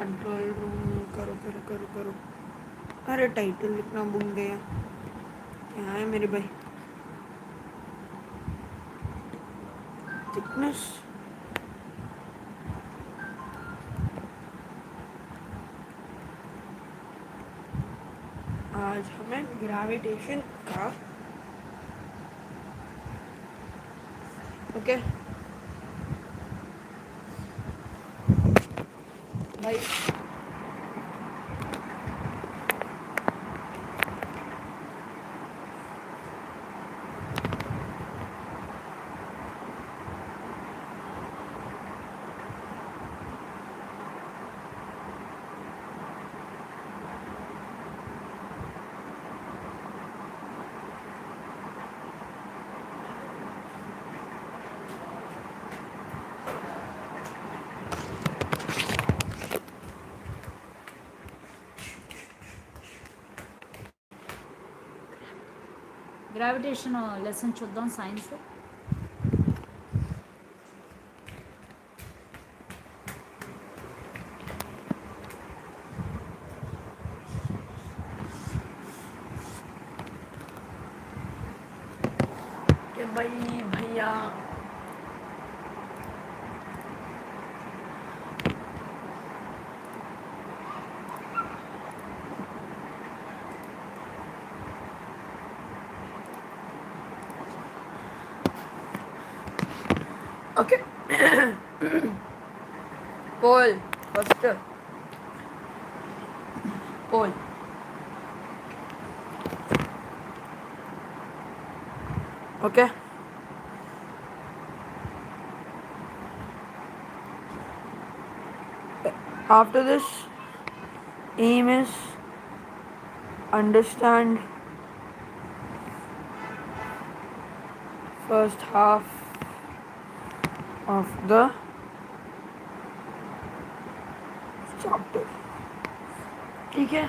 Control room करो करो करो करो। अरे टाइटल लिखना भूल गया। क्या है मेरे भाई? थिकनेस। आज हमें ग्रेविटेशन का ओके भाई గ్రావిటేషన్ లెసన్ చూద్దాం సైన్స్. के भाई भैया okay poll first poll okay after this aim is understand first half of the chapter. ठीक है.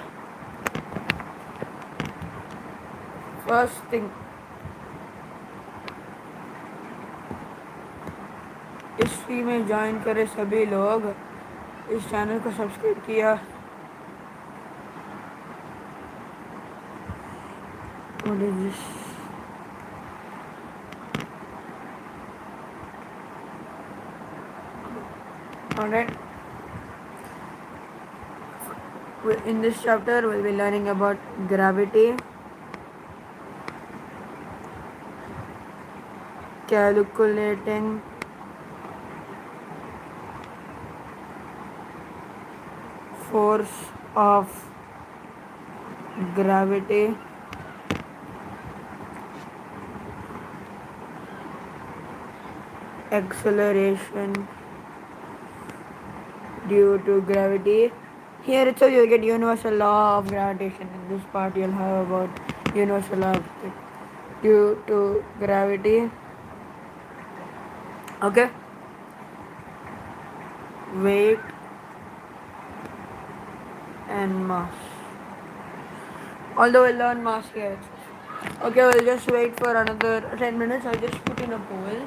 First thing इस फी में ज्वाइन करे सभी लोग. इस चैनल को सब्सक्राइब किया. What is this? Alright. In this chapter, we'll be learning about gravity, calculating force of gravity, acceleration due to gravity. Here itself you'll get universal law of gravitation. In this part you'll have about universal law due to gravity. Okay. Weight and mass. Although we'll learn mass here. Okay, we'll just wait for another 10 minutes. I'll just put in a poll.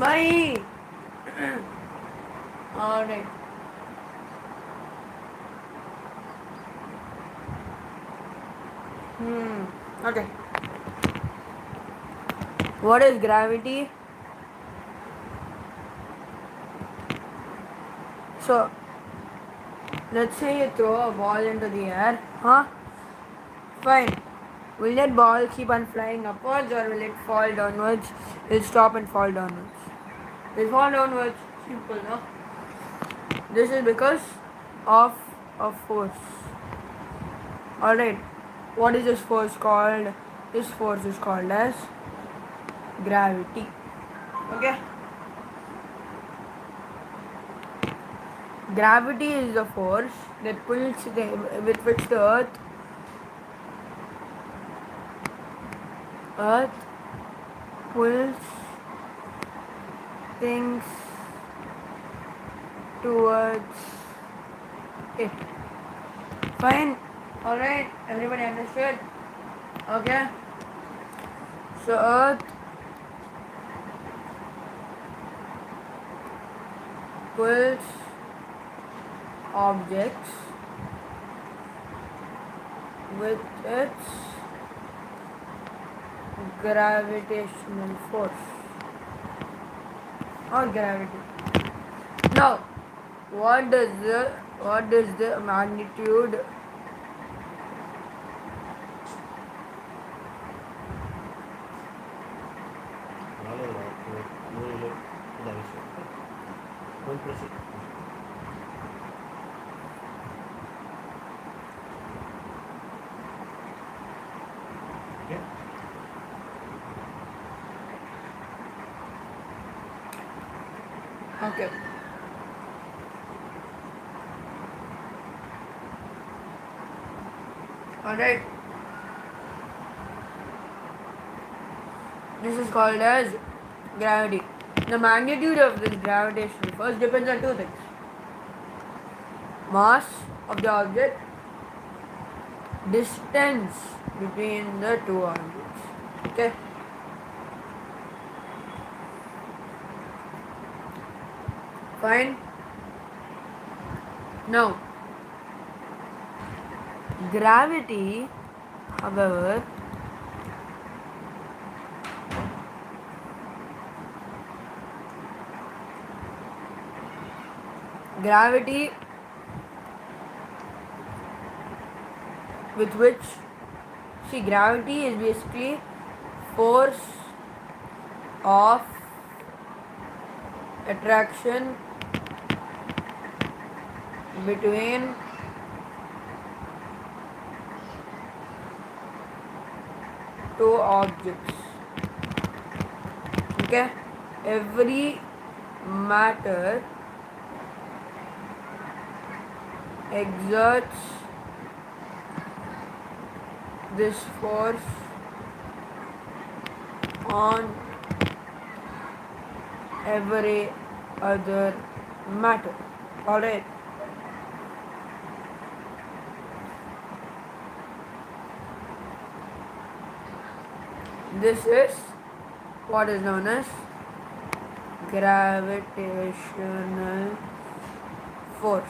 My. Alright. Okay. What is gravity? So, let's say you throw a ball into the air. Huh? Fine. Will that ball keep on flying upwards or will it fall downwards? It'll stop and fall downwards. It'll fall downwards. Simple, no? This is because of a force. Alright. What is this force called? This force is called as gravity. Okay? Gravity is the force that pulls with which the earth pulls things towards it. Fine? Alright, everybody understood? Okay? So earth pulls objects with its gravitational force or gravity. Now, what is the magnitude Okay. Alright. This is called as gravity. The magnitude of this gravitational force depends on two things. Mass of the object, distance between the two objects. Okay. Fine. Now, gravity, however, gravity with which, see, gravity is basically force of attraction between two objects. Okay, every matter exerts this force on every other matter. Alright. This is what is known as gravitational force.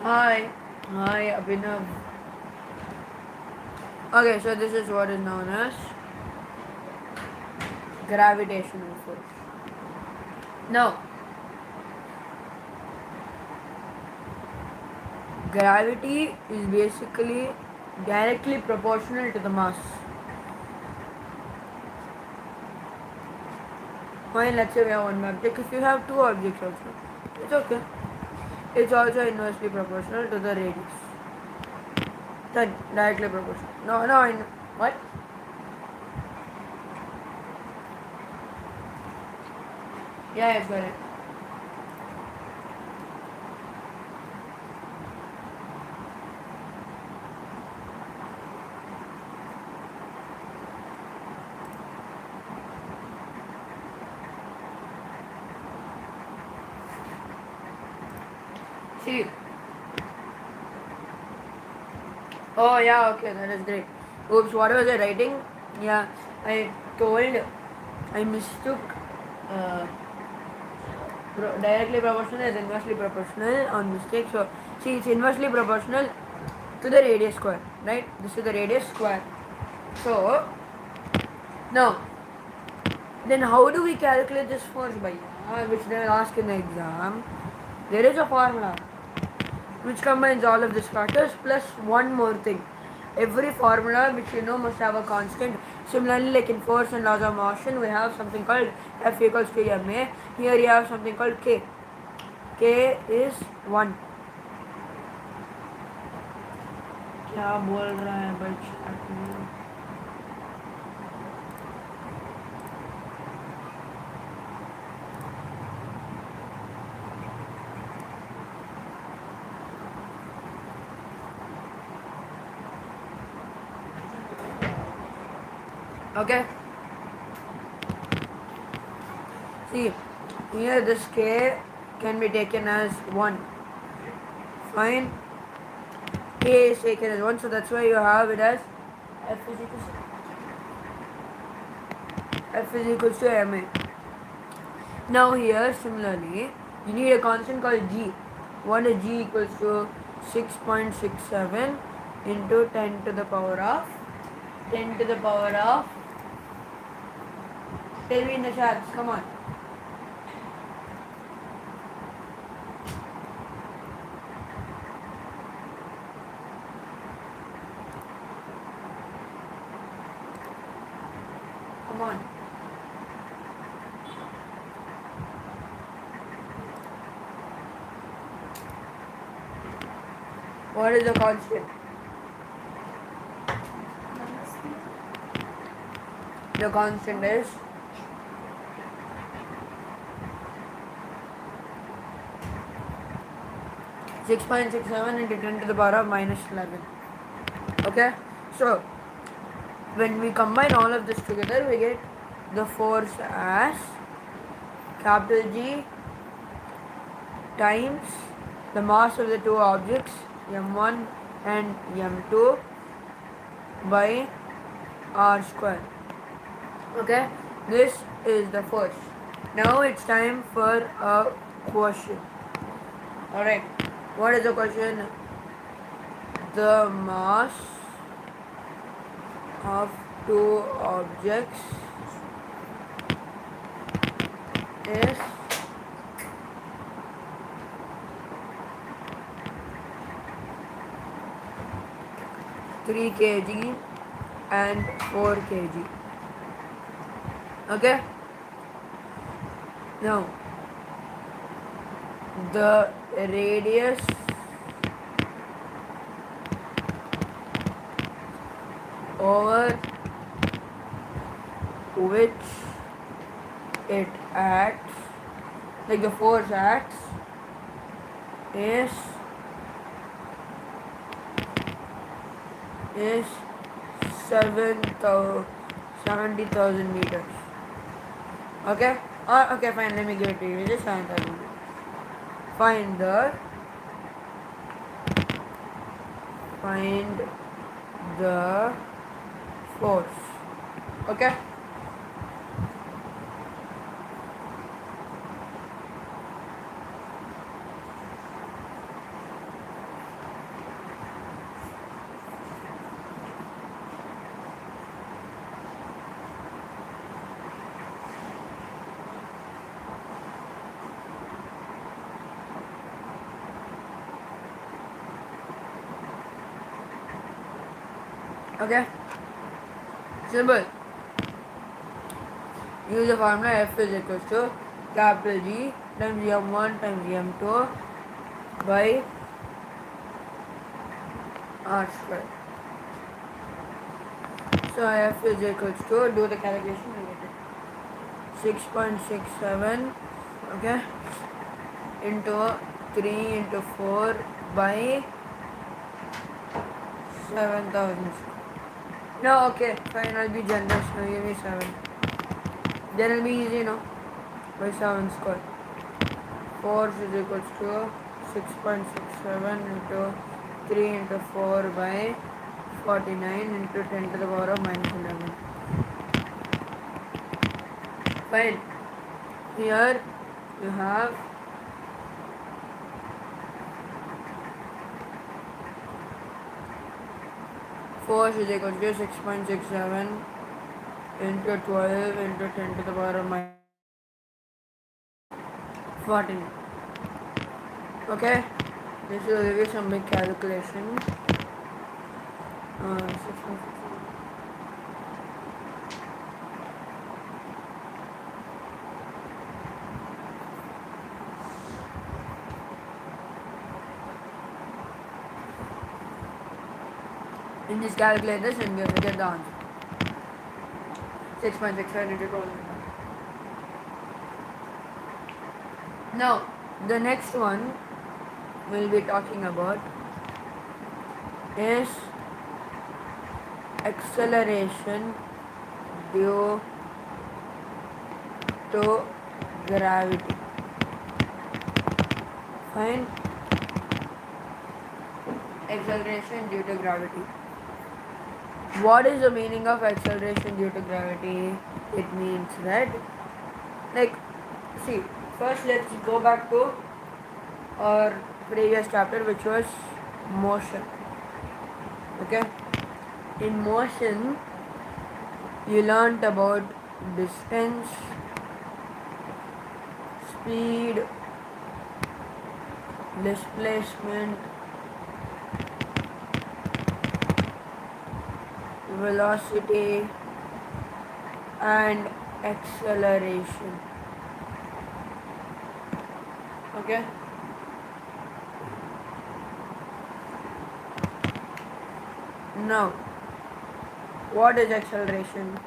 Hi, Abhinav. Okay, so this is what is known as gravitational force. Now, gravity is basically directly proportional to the mass. Fine, let's say we have one object. If you have two objects also, it's okay. It's also inversely proportional to the radius. Then directly proportional. No, what? Yeah, it's correct. See, Oh yeah, okay, that is great. Oops, what was I writing? Yeah, I told I mistook uh, directly proportional as inversely proportional on mistake. So see, it's inversely proportional to the radius square, right? This is the radius square. So now, then how do we calculate this force by which they will ask in the exam? There is a formula which combines all of these factors plus one more thing. Every formula which you know must have a constant. Similarly, like in force and laws of motion, we have something called F equals to ma. Here you have something called K. K is 1. क्या बोल रहा है भाई chat में? Okay. See, here this K can be taken as 1. Fine. K is taken as 1, so that's why you have it as F is equals to ma. Now here, similarly, you need a constant called G. What is G equals to 6.67 into 10 to the power of 10 to the power of, tell me in the chats, come on. Come on. What is the constant? The constant is 6.67 into 10 to the power of minus 11. Okay, so when we combine all of this together, we get the force as capital G times the mass of the two objects m1 and m2 by r square. Okay, this is the force. Now it's time for a question. Alright, what is the question? The mass of two objects is 3 kg and 4 kg. Okay, now the radius over which it acts, like the force acts, is 70,000 meters. Okay? Okay, fine, let me give it to you. Just 7,000 meters. Find the force. Okay? Okay? Simple. Use the formula F is equals to capital G times m1 times m2 by r square. So F is equals to, do the calculation, we get it 6.67, okay, into 3 into 4 by 7,000. No, okay, fine, I'll be generous, now give me 7. Then it'll be easy, no? By 7 square. Force is equals to 6.67 into 3 into 4 by 49 into 10 to the power of minus 11. Fine. Here you have force is equal to 6.67 into 12 into 10 to the power of minus 14. Okay, this will give you some big calculation. 6.67. In this calculate this and get the answer. 6.65 into 12. Now, the next one we'll be talking about is acceleration due to gravity. Fine. Acceleration due to gravity. What is the meaning of acceleration due to gravity? It means that, like, see, first let's go back to our previous chapter, which was motion. Okay, in motion you learnt about distance, speed, displacement, velocity and acceleration. Okay, now what is acceleration?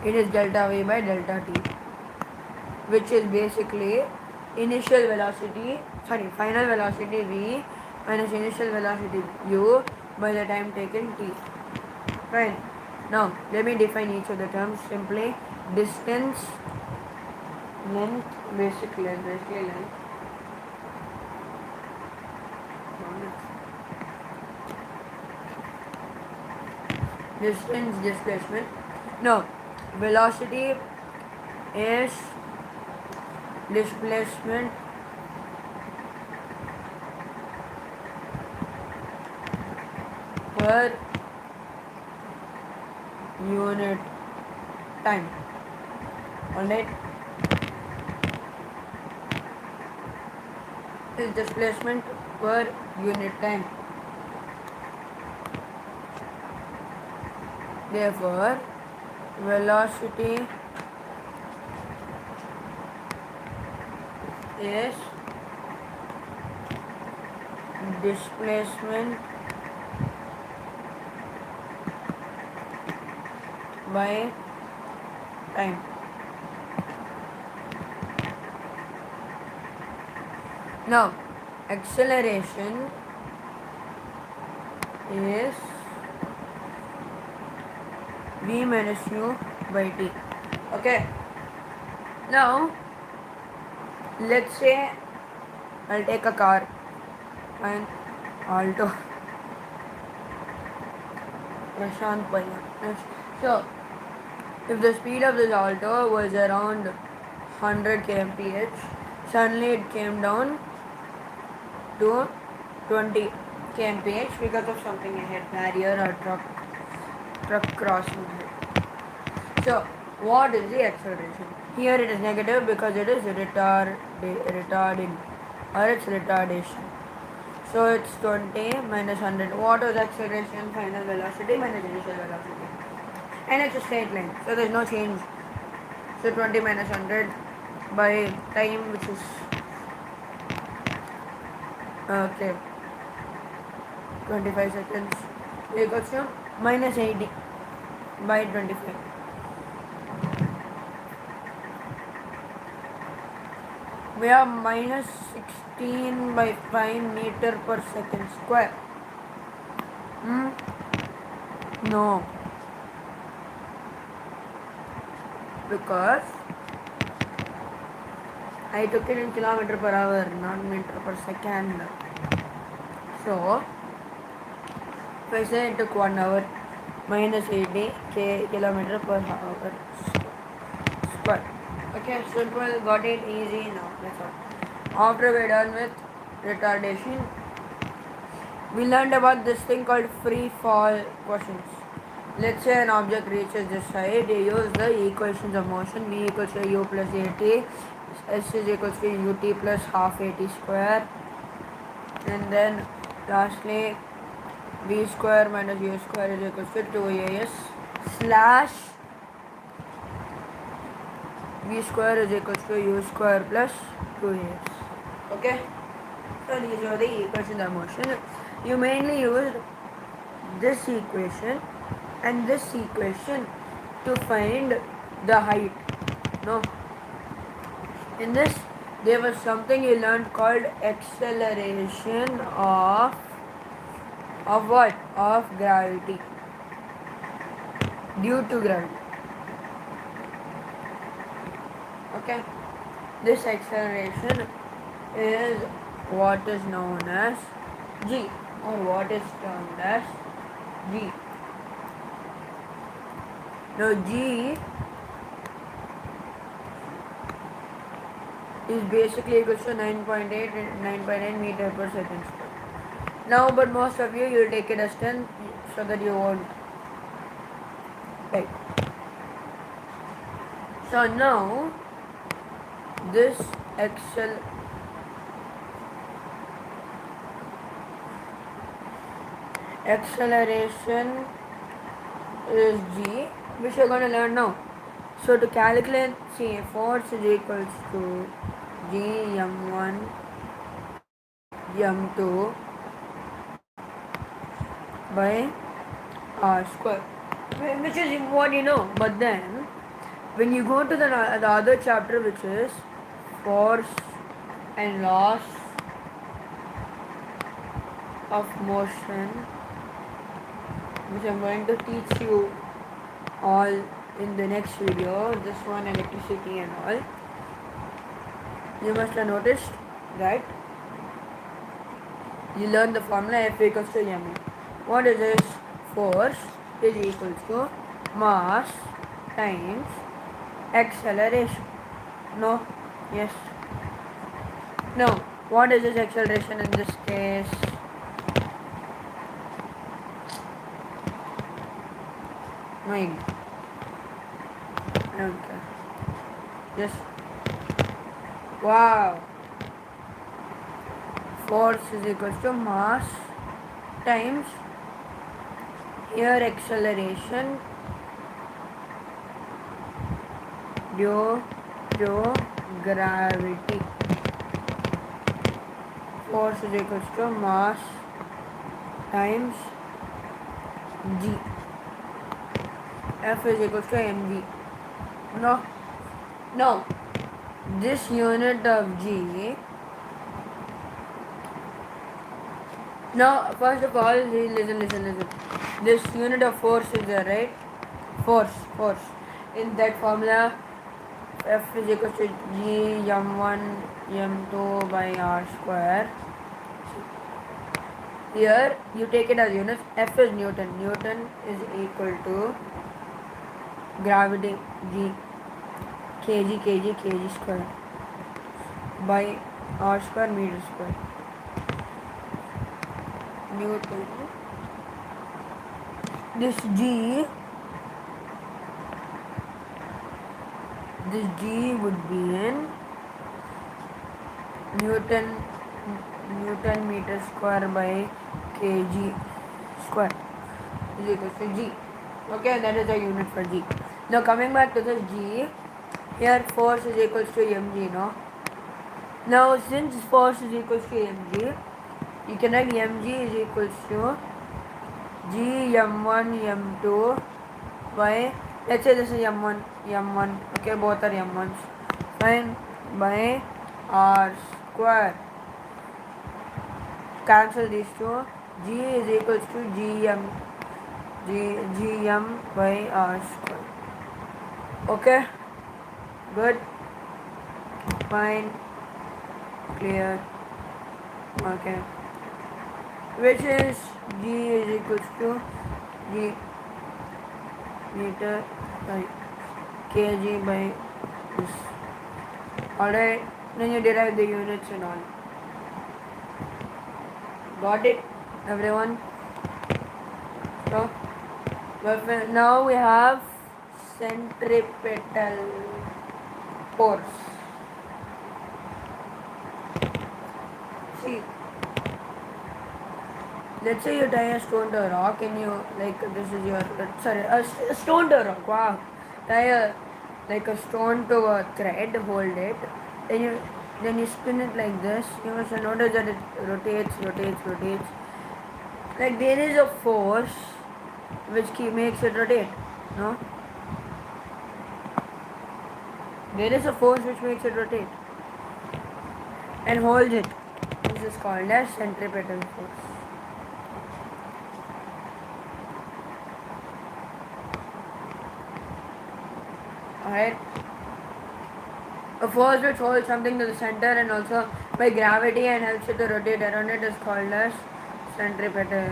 It is delta v by delta t, which is basically final velocity v minus initial velocity u by the time taken t. Fine. Now let me define each of the terms simply. Distance, length, basically length. Distance, displacement. No, velocity is displacement per unit time. Alright, is displacement per unit time. Therefore, velocity is displacement by time. Now, acceleration is v minus u by t. Okay. Now, let's say I'll take a car, an Alto. Prashant Paya. So, if the speed of this Alto was around 100 kmph, suddenly it came down to 20 kmph because of something ahead, barrier or truck crossing ahead. So, what is the acceleration? Here it is negative because it is retarding or it's retardation. So it's 20 minus 100. What is acceleration? Final velocity minus initial velocity. And it's a straight line, so there's no change. So 20 minus 100 by time, which is okay, 25 seconds, equals to minus 80 by 25. We have minus 16 by 5 meter per second square. No, because I took it in kilometer per hour, not meter per second. So If I say it took 1 hour minus 80 kilometer per hour square. Okay, simple, got it, easy now. That's all. After we're done with retardation, we learned about this thing called free fall questions. Let's say an object reaches this height, you use the equations of motion. V equals to u plus at, s is equals to ut plus half at square, and then lastly v square minus u square is equals to 2as slash v square is equals to u square plus 2as. Okay, so these are the equations of motion. You mainly used this equation and this equation to find the height. No, in this there was something you learned called acceleration of what? Of gravity, due to gravity. Okay, this acceleration is what is known as g, or what is termed as g. Now g is basically equals to 9.8 and 9.9 meter per second square. Now, but most of you will take it as 10 so that you won't. Right. So now this acceleration is g, which you're going to learn now. So to calculate, see, force is equals to g m1 m2 by r square, which is what you know. But then when you go to the other chapter, which is force and loss of motion, which I'm going to teach you all in the next video, this one, electricity and all, you must have noticed that you learn the formula F equals to ma. What is this? Force is equals to mass times acceleration. No? Yes? No. What is this acceleration in this case? Mine. I don't care. Yes. Wow. Force is equals to mass times here acceleration due to gravity. Force is equals to mass times g. F is equals to mv. No. This unit of g. Now, first of all, listen. This unit of force is there, right? Force. In that formula, F is equal to g m1 m2 by r square. Here, you take it as units. F is Newton. Newton is equal to gravity g, kg square by r square meter square. Newton. This G would be in Newton meter square by kg square is equal to G. Okay, that is the unit for G. Now coming back to this G, here force is equals to mg, no? Now since force is equals to mg, you can write mg is equals to g m1 m2 by, let's say this is m1, okay, both are m1s, fine, by r square. Cancel these two. G is equals to gm by r square. Okay, good, fine, clear. Okay, which is G is equals to G meter by kg by this. Alright, then you derive the units and all. Got it, everyone? So, now we have centripetal force. See, let's say you tie a stone to a rock and you, like, this is your, sorry, a stone to a rock, wow. Tie a stone to a thread, hold it, then you spin it like this. You must notice that it rotates. Like there is a force which makes it rotate, no? There is a force which makes it rotate and holds it. This is called as centripetal force. Alright. A force which holds something to the center and also by gravity and helps it to rotate around it is called as centripetal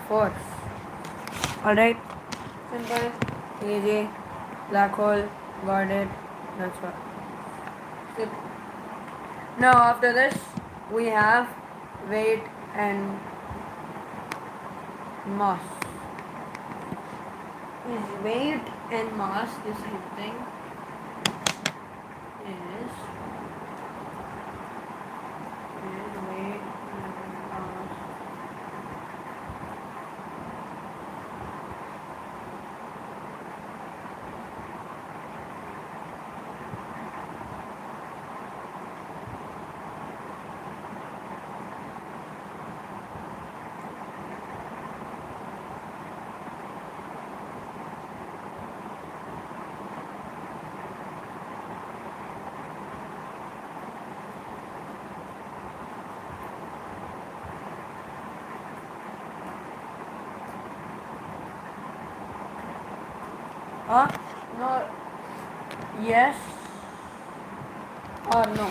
force. Alright. Simple, easy, black hole, got it, that's what. Now after this we have weight and mass. Is weight and mass the same thing? Is weight and mass. No. Yes or no?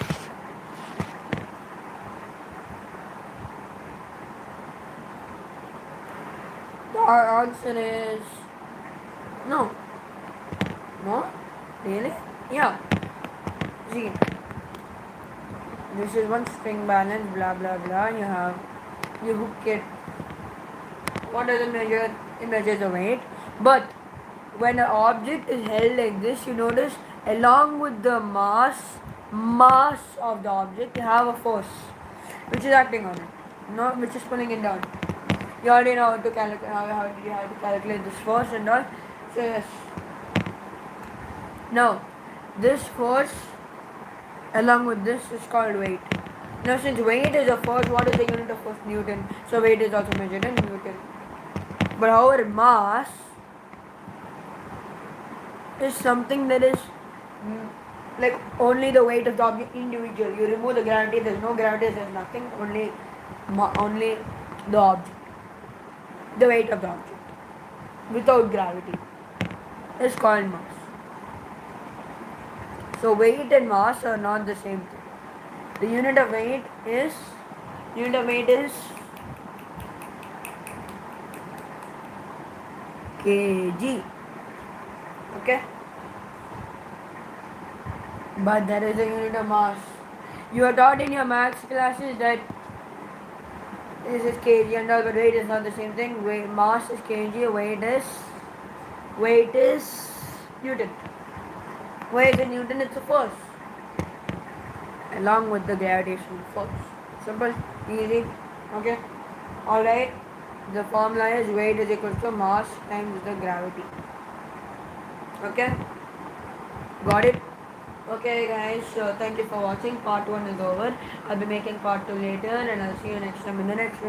The answer is no. No? Really? Yeah. See, this is one string balance, blah blah blah. You hook it. What does it measure? It measures the weight. But when an object is held like this, you notice along with the mass of the object, you have a force which is acting on it, not which is pulling it down. You already know how to calculate how to calculate this force and all. So yes. Now, this force along with this is called weight. Now, since weight is a force, what is the unit of force? Newton. So weight is also measured in Newton. But however, mass is something that is like only the weight of the object individual. You remove the gravity, there's no gravity, there's nothing, only the object, the weight of the object without gravity is called mass. So weight and mass are not the same thing. The unit of weight is kg. Okay? But there is a unit of mass. You are taught in your maths classes that this is kg and all, but weight is not the same thing. Mass is kg, weight is Newton. Weight in Newton, it's a force along with the gravitational force. Simple, easy. Okay? Alright. The formula is weight is equal to mass times the gravity. Okay? Got it? Okay guys, so thank you for watching. Part 1 is over. I'll be making part 2 later and I'll see you next time in the next video.